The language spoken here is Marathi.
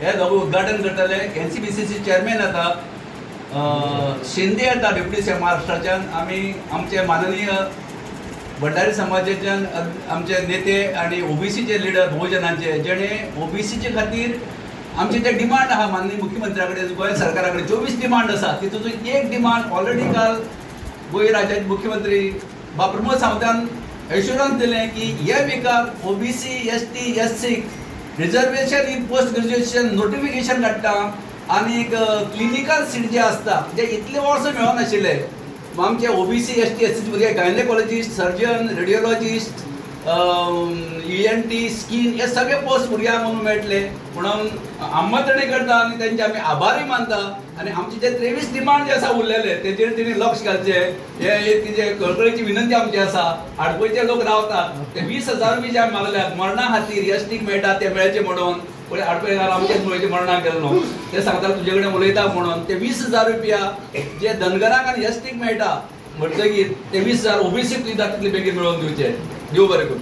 हे दोघं उद्घाटन करतले. NCBCC चेअरमॅन आता शिंदे येता डेप्युटी सीएम महाराष्ट्राच्यान. आमी आमचे माननीय भंडारी समाजाच्यान आमचे नेते आणि ओबीसीचे लिडर बहुजनांचे जेणे ओबीसीचे खातीर आमचे जे डिमांड आहा माननीय मुख्यमंत्र्या कडेन गोंय सरकारा कडेन 24 डिमांड आसा. तितूंतून एक डिमांड ऑलरेडी काल गोंय राज्याचे मुख्यमंत्री प्रमोद सावंतान एश्युरन्स दिलें की हे विकाक OBC ST SC reservation in post graduation notification काडटा आनी क्लिनिकल सीट जे आसता जे इतले वर्स मेळनाशिल्ले. आमचे OBC ST SC भुरगे gynaecologist, surgeon, radiologist, ENT, skin हे सगळे पोस्ट भुरग्यांक म्हणून मेळटले म्हणून आमंत्रणी करता आनी तेंचे आमी आभारी मानता. आनी आमचे जे 23 डिमांड जे आसा उरलेले तेजेर तेणी लक्ष घालचे. हे तिजे कळकळीची विनंती आमची आसा. आडपयचे लोक रावतात ते 20,000 रुपये जे आमी मागल्यात मरणा खातीर STक मेळटा ते मेळचे म्हणून. पळय आडपयकार आमचेच मुळेचे मरणाक गेल्लो ते सांगता तुजे कडेन उलयता म्हणून ते 20,000 रुपया जे धनगराक आनी STक मेळटा म्हणटकीर ते 20,000 OBCक दिता तितले बेगीन मेळोवन दिवचे. देव बरें करूं.